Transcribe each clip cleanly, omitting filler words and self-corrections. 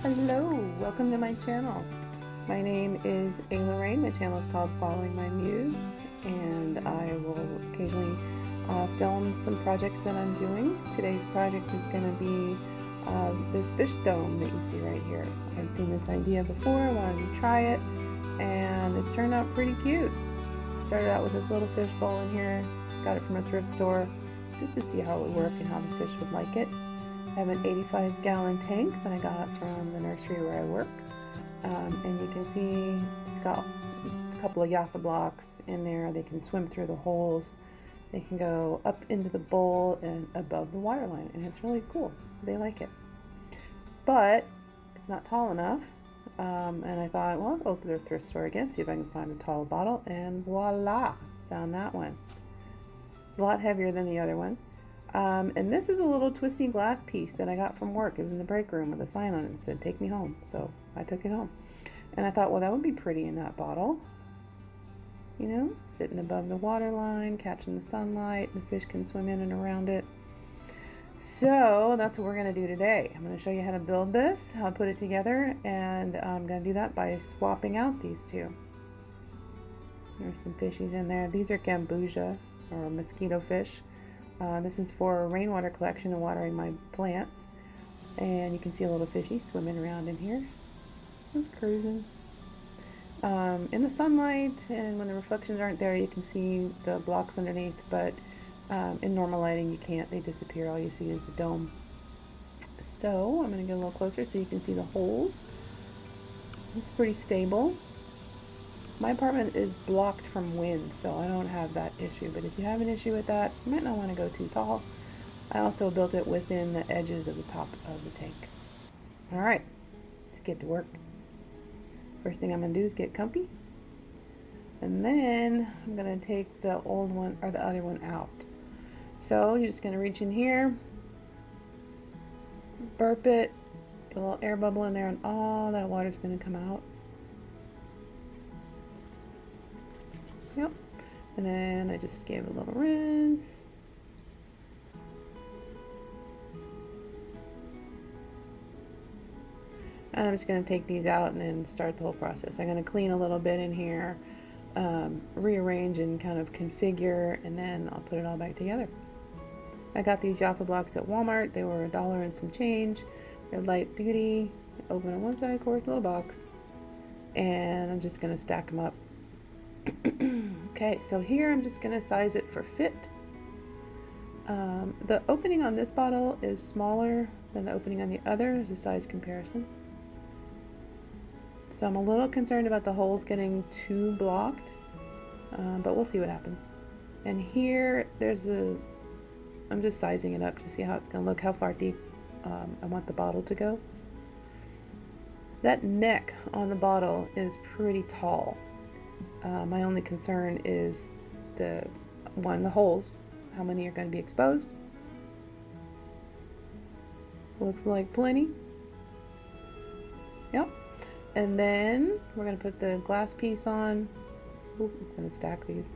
Hello, welcome to my channel. My name is Ayla Rain. My channel is called Following My Muse, and I will occasionally film some projects that I'm doing. Today's project is going to be this fish dome that you see right here. I had seen this idea before, I wanted to try it, and it's turned out pretty cute. Started out with this little fish bowl in here, got it from a thrift store just to see how it would work and how the fish would like it. I have an 85-gallon tank that I got from the nursery where I work, and you can see it's got a couple of Jaffa blocks in there. They can swim through the holes. They can go up into the bowl and above the water line, and it's really cool. They like it, but it's not tall enough, and I thought, well, I'll go to the thrift store again, see if I can find a tall bottle, and voila, found that one. It's a lot heavier than the other one. And this is a little twisty glass piece that I got from work. It was in the break room with a sign on it that said, "Take me home." So I took it home. And I thought, well, that would be pretty in that bottle. You know, sitting above the water line, catching the sunlight. The fish can swim in and around it. So that's what we're going to do today. I'm going to show you how to build this, how to put it together, and I'm going to do that by swapping out these two. There's some fishies in there. These are Gambusia, or mosquito fish. This is for rainwater collection and watering my plants. And you can see a little fishy swimming around in here. It's cruising. In the sunlight and when the reflections aren't there, you can see the blocks underneath, but in normal lighting you can't. They disappear. All you see is the dome. So I'm going to get a little closer so you can see the holes. It's pretty stable. My apartment is blocked from wind, so I don't have that issue, but if you have an issue with that, you might not want to go too tall. I also built it within the edges of the top of the tank. Alright, let's get to work. First thing I'm going to do is get comfy, and then I'm going to take the old one, or the other one, out. So you're just going to reach in here, burp it, get a little air bubble in there, and all that water's going to come out. Yep, and then I just gave it a little rinse. And I'm just going to take these out and then start the whole process. I'm going to clean a little bit in here, rearrange and kind of configure, and then I'll put it all back together. I got these Jaffa blocks at Walmart. They were $1 and some change. They're light duty. Open on one side, of course, little box. And I'm just going to stack them up. Okay, so here I'm just going to size it for fit. The opening on this bottle is smaller than the opening on the other as a size comparison. So I'm a little concerned about the holes getting too blocked, but we'll see what happens. And here I'm just sizing it up to see how it's going to look, how far deep I want the bottle to go. That neck on the bottle is pretty tall. My only concern is the holes. How many are going to be exposed? Looks like plenty. Yep. And then we're going to put the glass piece on. Ooh, I'm going to stack these.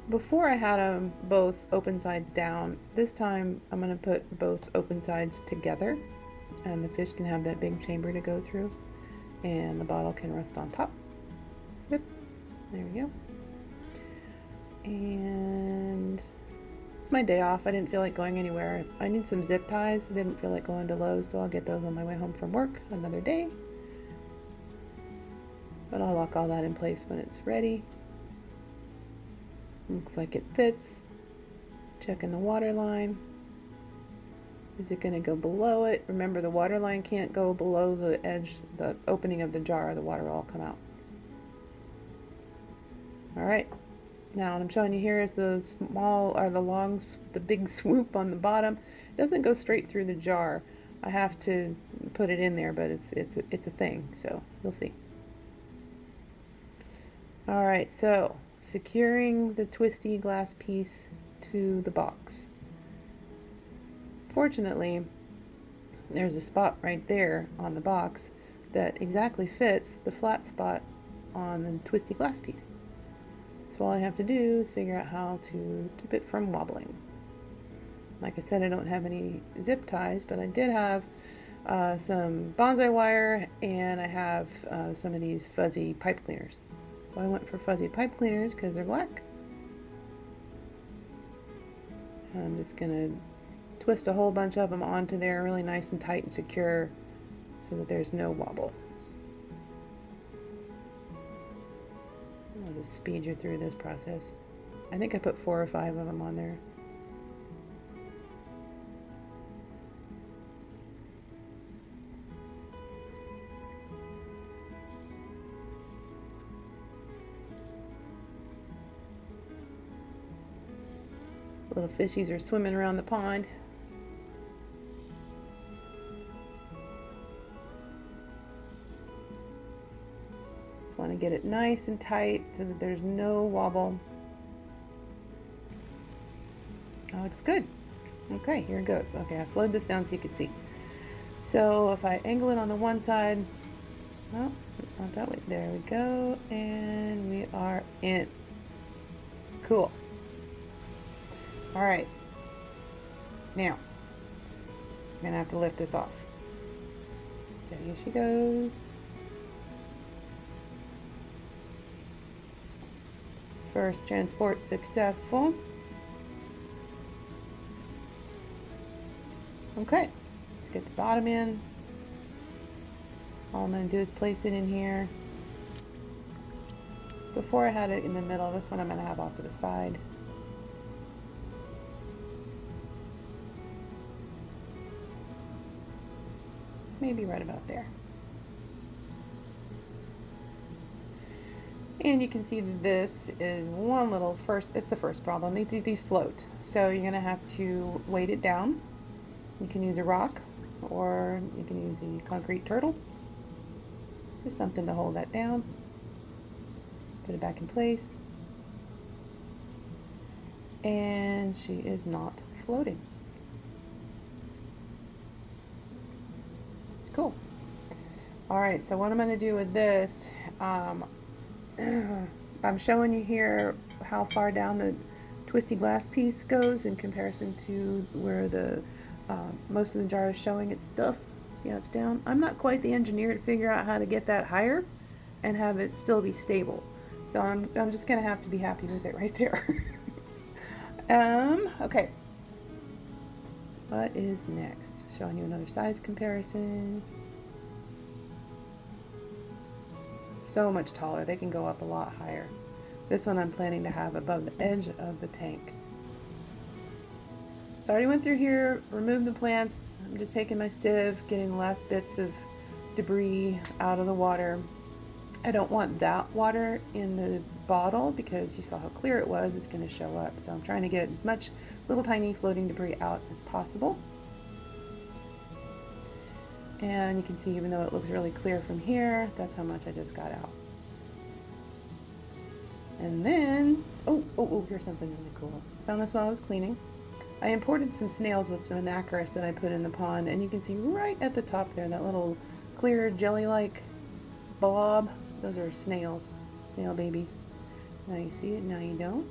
Before I had them both open sides down. This time I'm going to put both open sides together, and the fish can have that big chamber to go through, and the bottle can rest on top. Yep. There we go. And it's my day off. I didn't feel like going anywhere. I need some zip ties. I didn't feel like going to Lowe's, so I'll get those on my way home from work another day. But I'll lock all that in place when it's ready. Looks like it fits. Checking the water line. Is it going to go below it? Remember, the water line can't go below the edge, the opening of the jar. The water will all come out. Alright, now what I'm showing you here is the big swoop on the bottom. It doesn't go straight through the jar. I have to put it in there, but it's a thing, so you'll see. Alright, so securing the twisty glass piece to the box. Fortunately, there's a spot right there on the box that exactly fits the flat spot on the twisty glass piece. So all I have to do is figure out how to keep it from wobbling. Like I said, I don't have any zip ties, but I did have some bonsai wire, and I have some of these fuzzy pipe cleaners. So I went for fuzzy pipe cleaners because they're black. I'm just gonna twist a whole bunch of them onto there really nice and tight and secure so that there's no wobble. I'll just speed you through this process. I think I put 4 or 5 of them on there. Little fishies are swimming around the pond. Just want to get it nice and tight so that there's no wobble. That looks good. Okay, here it goes. Okay, I slowed this down so you can see. So if I angle it on the one side, well, not that way. There we go, and we are in. Cool. All right. Now, I'm gonna have to lift this off. Steady as she goes. First transport successful. Okay, let's get the bottom in. All I'm going to do is place it in here. Before I had it in the middle, this one I'm going to have off to the side. Maybe right about there. And you can see that this is one little it's the first problem. These float. So you're going to have to weight it down. You can use a rock, or you can use a concrete turtle. Just something to hold that down. Put it back in place. And she is not floating. Cool. All right, so what I'm going to do with this, I'm showing you here how far down the twisty glass piece goes in comparison to where the most of the jar is showing its stuff. See how it's down? I'm not quite the engineer to figure out how to get that higher and have it still be stable. So I'm just gonna have to be happy with it right there. Okay. What is next? Showing you another size comparison. So much taller. They can go up a lot higher. This one I'm planning to have above the edge of the tank. So I already went through here, removed the plants. I'm just taking my sieve, getting the last bits of debris out of the water. I don't want that water in the bottle because you saw how clear it was. It's going to show up. So I'm trying to get as much little tiny floating debris out as possible. And you can see, even though it looks really clear from here, that's how much I just got out. And then, oh, here's something really cool. Found this while I was cleaning. I imported some snails with some anacris that I put in the pond, and you can see right at the top there, that little clear jelly-like blob. Those are snails, snail babies. Now you see it, now you don't.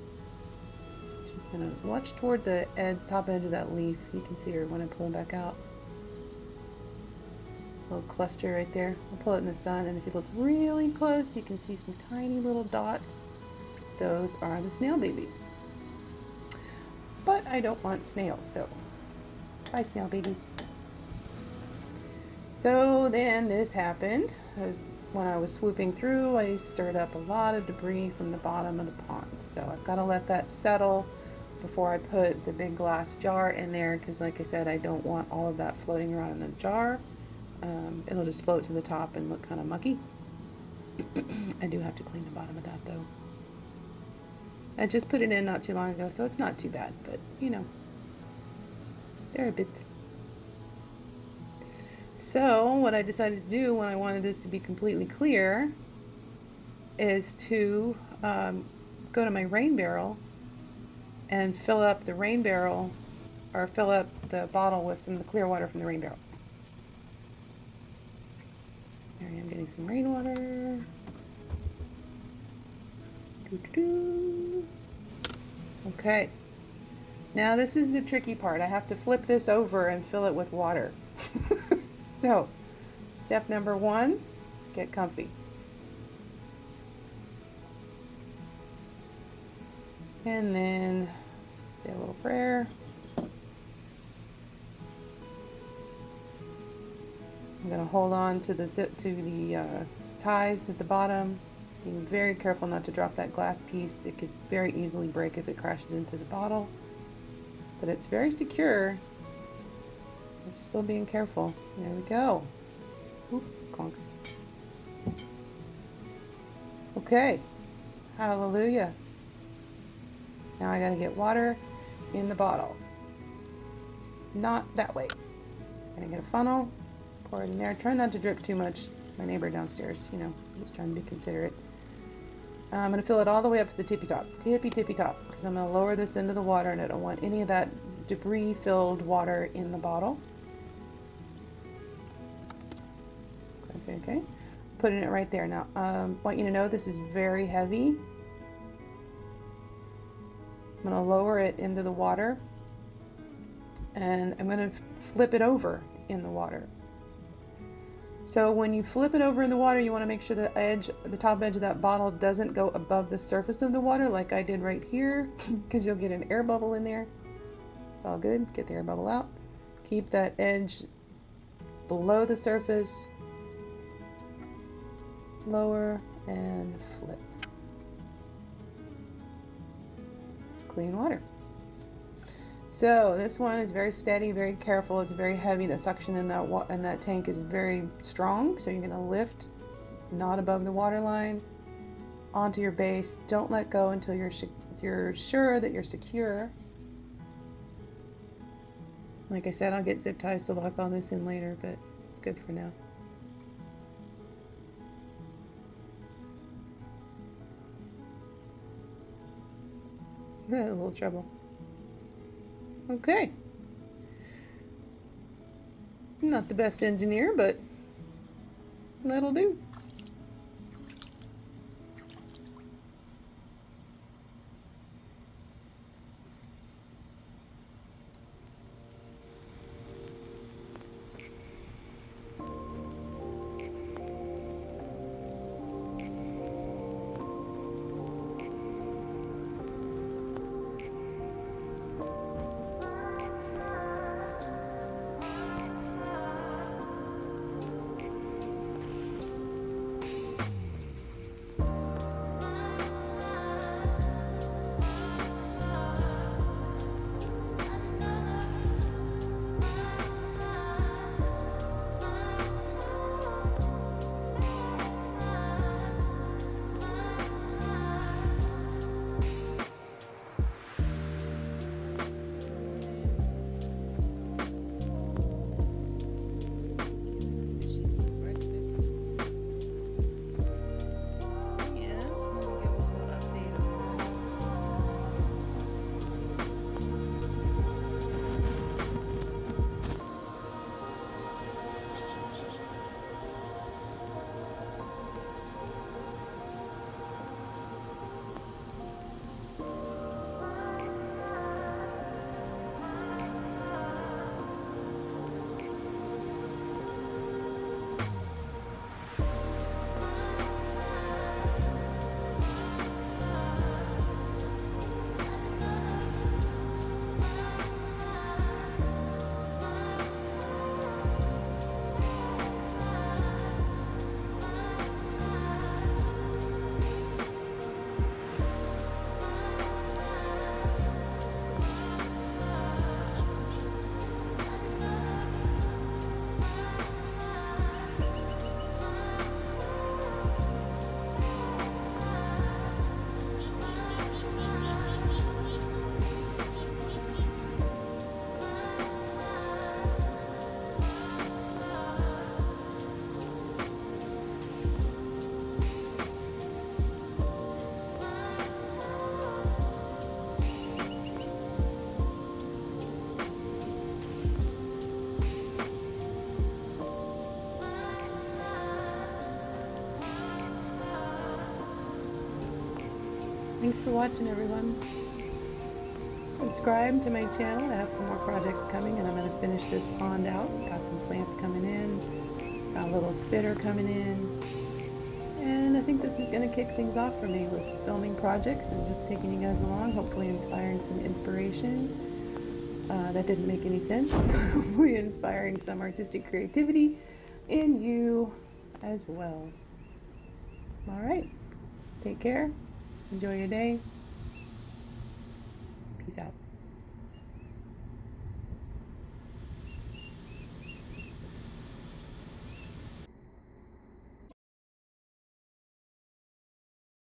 She's gonna watch toward the top edge of that leaf. You can see her when I pull it back out. Little cluster right there. I'll pull it in the sun, and if you look really close, you can see some tiny little dots. Those are the snail babies. But I don't want snails, so bye, snail babies. So then this happened. When I was swooping through, I stirred up a lot of debris from the bottom of the pond. So I've got to let that settle before I put the big glass jar in there, because like I said, I don't want all of that floating around in the jar. It'll just float to the top and look kind of mucky. I do have to clean the bottom of that though. I just put it in not too long ago, so it's not too bad, but you know, there are bits. So what I decided to do when I wanted this to be completely clear is to go to my rain barrel and fill up the rain barrel, or fill up the bottle with some of the clear water from the rain barrel. There I am getting some rainwater. Okay, now this is the tricky part. I have to flip this over and fill it with water. So, step number 1, get comfy. And then say a little prayer. I'm going to hold on to the ties at the bottom. Being very careful not to drop that glass piece. It could very easily break if it crashes into the bottle. But it's very secure. I'm still being careful. There we go. Oop, clunk. Okay. Hallelujah. Now I gotta get water in the bottle. Not that way. Gonna get a funnel, pour it in there. Try not to drip too much. My neighbor downstairs, just trying to be considerate. I'm gonna fill it all the way up to the tippy top, because I'm gonna lower this into the water and I don't want any of that debris-filled water in the bottle. Okay. Putting it right there. Now, want you to know this is very heavy. I'm going to lower it into the water and I'm going to flip it over in the water. So when you flip it over in the water, you want to make sure the top edge of that bottle doesn't go above the surface of the water like I did right here, because you'll get an air bubble in there. It's all good. Get the air bubble out. Keep that edge below the surface. Lower and flip. Clean water. So this one is very steady, very careful. It's very heavy. The suction in that tank is very strong. So you're going to lift, not above the water line, onto your base. Don't let go until you're sure that you're secure. Like I said, I'll get zip ties to lock all this in later, but it's good for now. A little trouble. Okay. I'm not the best engineer, but that'll do. Thanks for watching, everyone. Subscribe to my channel. I have some more projects coming and I'm going to finish this pond out. Got some plants coming in. Got a little spitter coming in. And I think this is going to kick things off for me with filming projects and just taking you guys along, hopefully inspiring some inspiration. That didn't make any sense. Hopefully inspiring some artistic creativity in you as well. All right. Take care. Enjoy your day. Peace out.